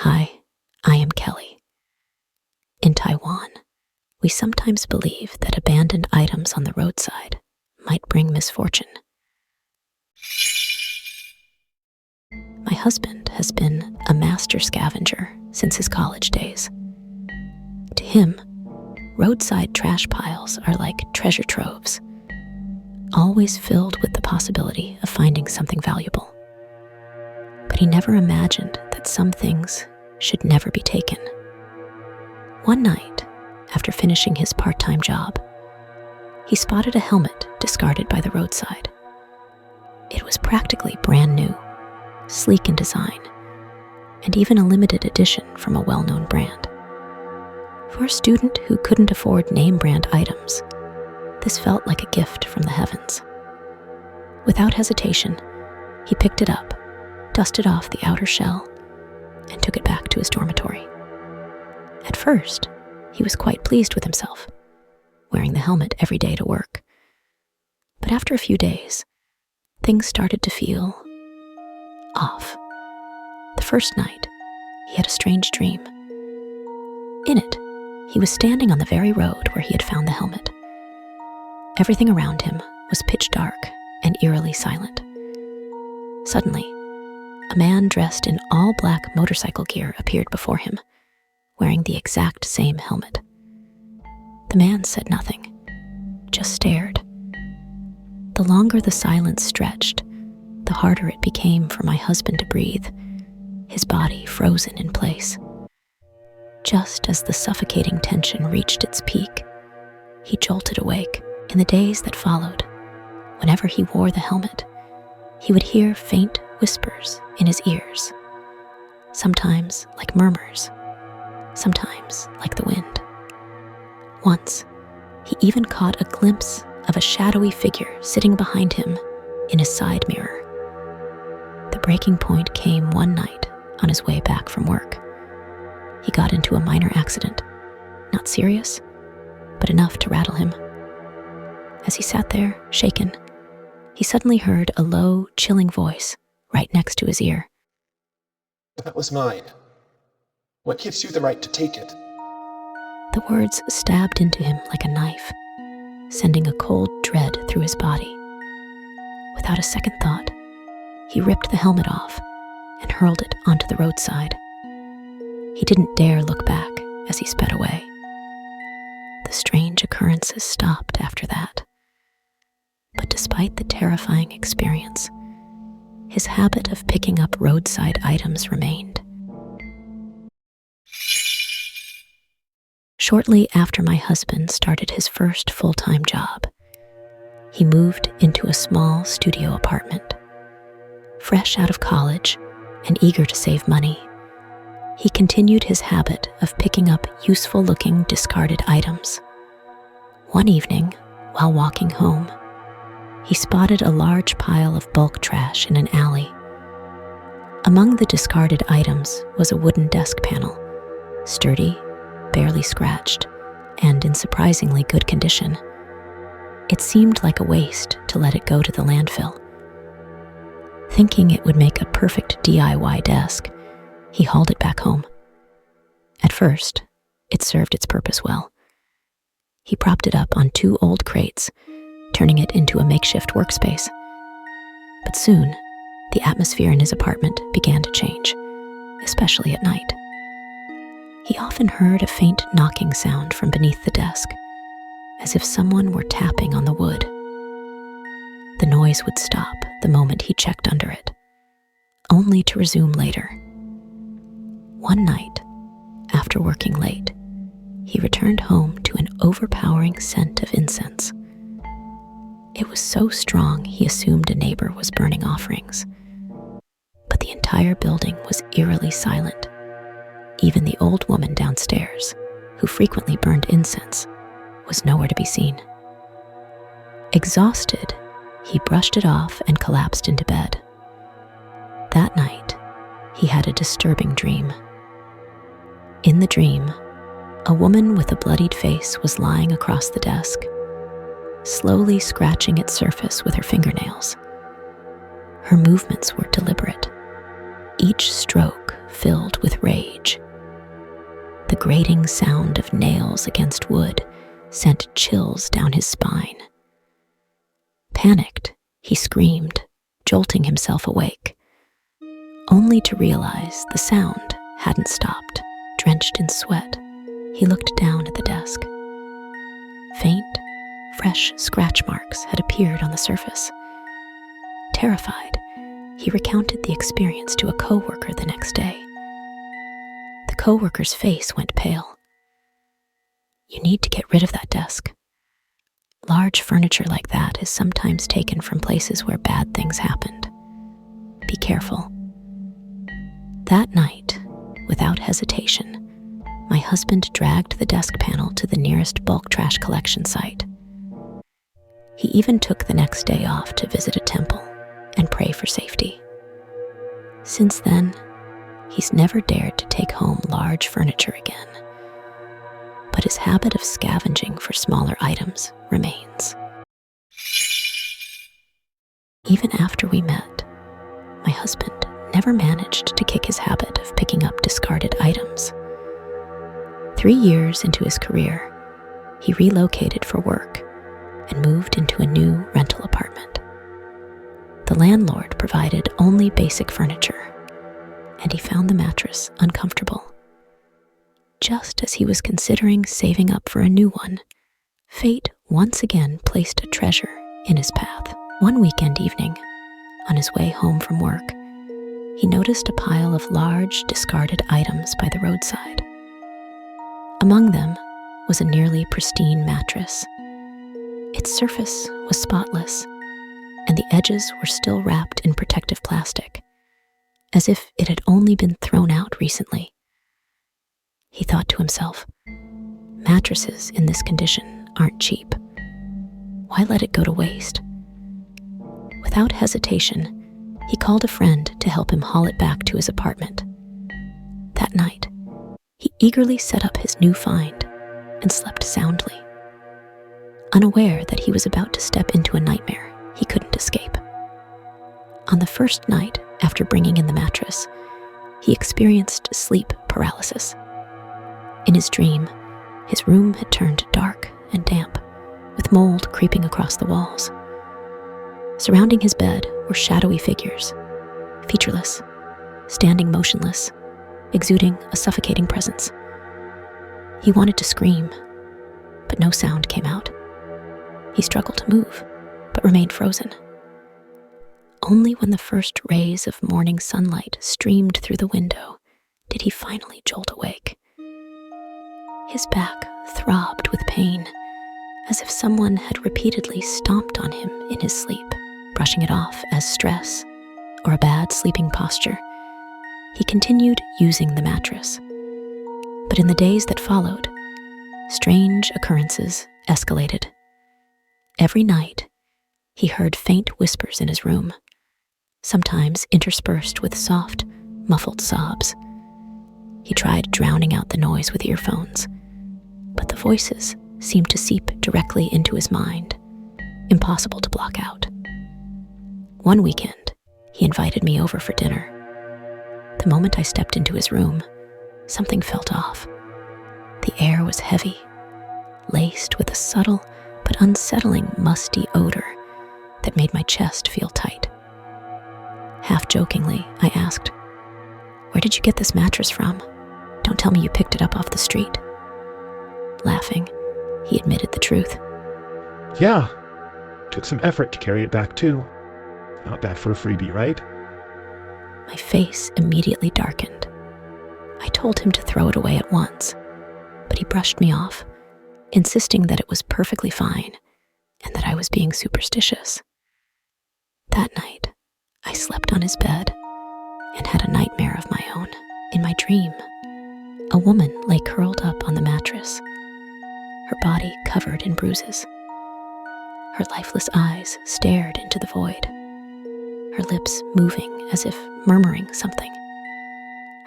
Hi, I am Kelly. In Taiwan, we sometimes believe that abandoned items on the roadside might bring misfortune. My husband has been a master scavenger since his college days. To him, roadside trash piles are like treasure troves, always filled with the possibility of finding something valuable. But he never imagined that some things should never be taken. One night, after finishing his part-time job, he spotted a helmet discarded by the roadside. It was practically brand new, sleek in design, and even a limited edition from a well-known brand. For a student who couldn't afford name-brand items, this felt like a gift from the heavens. Without hesitation, he picked it up, dusted off the outer shell, and took it back to his dormitory. At first, he was quite pleased with himself, wearing the helmet every day to work. But after a few days, things started to feel off. The first night, he had a strange dream. In it, he was standing on the very road where he had found the helmet. Everything around him was pitch dark and eerily silent. Suddenly, a man dressed in all black motorcycle gear appeared before him, wearing the exact same helmet. The man said nothing, just stared. The longer the silence stretched, the harder it became for my husband to breathe, his body frozen in place. Just as the suffocating tension reached its peak, he jolted awake. In the days that followed, whenever he wore the helmet, he would hear faint whispers in his ears, sometimes like murmurs, sometimes like the wind. Once, he even caught a glimpse of a shadowy figure sitting behind him in his side mirror. The breaking point came one night on his way back from work. He got into a minor accident, not serious, but enough to rattle him. As he sat there, shaken, he suddenly heard a low, chilling voice right next to his ear. That was mine. What gives you the right to take it? The words stabbed into him like a knife, sending a cold dread through his body. Without a second thought, he ripped the helmet off and hurled it onto the roadside. He didn't dare look back as he sped away. The strange occurrences stopped after that. But despite the terrifying experience, his habit of picking up roadside items remained. Shortly after my husband started his first full-time job, he moved into a small studio apartment. Fresh out of college and eager to save money, he continued his habit of picking up useful-looking discarded items. One evening, while walking home, he spotted a large pile of bulk trash in an alley. Among the discarded items was a wooden desk panel, sturdy, barely scratched, and in surprisingly good condition. It seemed like a waste to let it go to the landfill. Thinking it would make a perfect DIY desk, he hauled it back home. At first, it served its purpose well. He propped it up on 2 old crates, turning it into a makeshift workspace. But soon, the atmosphere in his apartment began to change, especially at night. He often heard a faint knocking sound from beneath the desk, as if someone were tapping on the wood. The noise would stop the moment he checked under it, only to resume later. One night, after working late, he returned home to an overpowering scent of incense. It was so strong he assumed a neighbor was burning offerings. But the entire building was eerily silent. Even the old woman downstairs, who frequently burned incense, was nowhere to be seen. Exhausted, he brushed it off and collapsed into bed. That night, he had a disturbing dream. In the dream, a woman with a bloodied face was lying across the desk, slowly scratching its surface with her fingernails. Her movements were deliberate, each stroke filled with rage. grating sound of nails against wood sent chills down his spine. Panicked, he screamed, jolting himself awake, only to realize the sound hadn't stopped. Drenched in sweat, he looked down at the desk. Faint, fresh scratch marks had appeared on the surface. Terrified, he recounted the experience to a coworker the next day. The coworker's face went pale. "You need to get rid of that desk. Large furniture like that is sometimes taken from places where bad things happened. Be careful." That night, without hesitation, my husband dragged the desk panel to the nearest bulk trash collection site. He even took the next day off to visit a temple and pray for safety. Since then, he's never dared to take home large furniture again. But his habit of scavenging for smaller items remains. Even after we met, my husband never managed to kick his habit of picking up discarded items. 3 years into his career, he relocated for work and moved into a new rental apartment. The landlord provided only basic furniture, and he found the mattress uncomfortable. Just as he was considering saving up for a new one, fate once again placed a treasure in his path. One weekend evening, on his way home from work, he noticed a pile of large, discarded items by the roadside. Among them was a nearly pristine mattress. Its surface was spotless, and the edges were still wrapped in protective plastic, as if it had only been thrown out recently. He thought to himself, mattresses in this condition aren't cheap. Why let it go to waste? Without hesitation, he called a friend to help him haul it back to his apartment. That night, he eagerly set up his new find and slept soundly, unaware that he was about to step into a nightmare he couldn't escape. On the first night after bringing in the mattress, he experienced sleep paralysis. In his dream, his room had turned dark and damp, with mold creeping across the walls. Surrounding his bed were shadowy figures, featureless, standing motionless, exuding a suffocating presence. He wanted to scream, but no sound came out. He struggled to move, but remained frozen. Only when the first rays of morning sunlight streamed through the window did he finally jolt awake. His back throbbed with pain, as if someone had repeatedly stomped on him in his sleep. Brushing it off as stress or a bad sleeping posture, he continued using the mattress. But in the days that followed, strange occurrences escalated. Every night, he heard faint whispers in his room, sometimes interspersed with soft, muffled sobs. He tried drowning out the noise with earphones, but the voices seemed to seep directly into his mind, impossible to block out. One weekend, he invited me over for dinner. The moment I stepped into his room, something felt off. The air was heavy, laced with a subtle but unsettling musty odor that made my chest feel tight. Half jokingly, I asked, "Where did you get this mattress from? Don't tell me you picked it up off the street." Laughing, he admitted the truth. Yeah, took some effort to carry it back too. Not bad for a freebie, right? My face immediately darkened. I told him to throw it away at once, but he brushed me off, insisting that it was perfectly fine and that I was being superstitious. That night, I slept on his bed and had a nightmare of my own. In my dream, a woman lay curled up on the mattress, her body covered in bruises. Her lifeless eyes stared into the void, her lips moving as if murmuring something.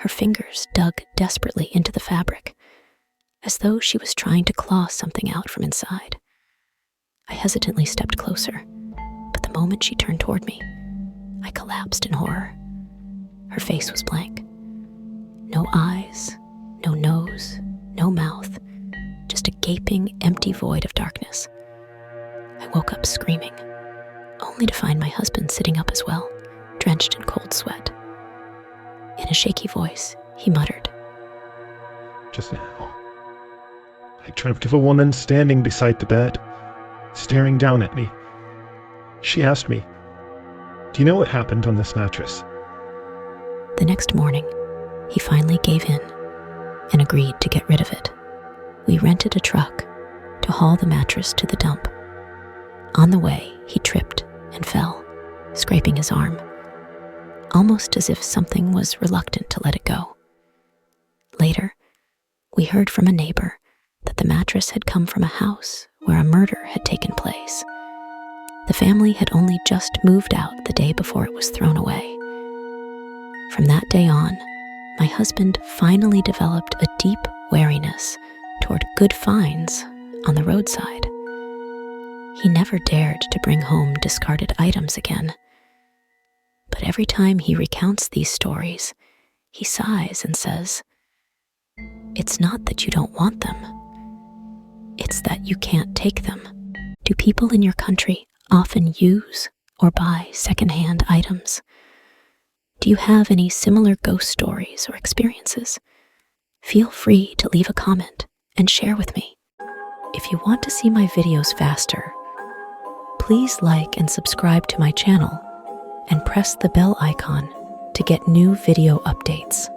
Her fingers dug desperately into the fabric, as though she was trying to claw something out from inside. I hesitantly stepped closer, but the moment she turned toward me, I collapsed in horror. Her face was blank. No eyes, no nose, no mouth, just a gaping, empty void of darkness. I woke up screaming, only to find my husband sitting up as well, drenched in cold sweat. In a shaky voice, he muttered, Just now, I dreamt of a woman standing beside the bed, staring down at me. She asked me, "Do you know what happened on this mattress?" The next morning, he finally gave in and agreed to get rid of it. We rented a truck to haul the mattress to the dump. On the way, he tripped and fell, scraping his arm, almost as if something was reluctant to let it go. Later, we heard from a neighbor that the mattress had come from a house where a murder had taken place. The family had only just moved out the day before it was thrown away. From that day on, my husband finally developed a deep wariness toward good finds on the roadside. He never dared to bring home discarded items again. But every time he recounts these stories, he sighs and says, "It's not that you don't want them. It's that you can't take them." Do people in your country often use or buy secondhand items? Do you have any similar ghost stories or experiences? Feel free to leave a comment and share with me. If you want to see my videos faster, please like and subscribe to my channel and press the bell icon to get new video updates.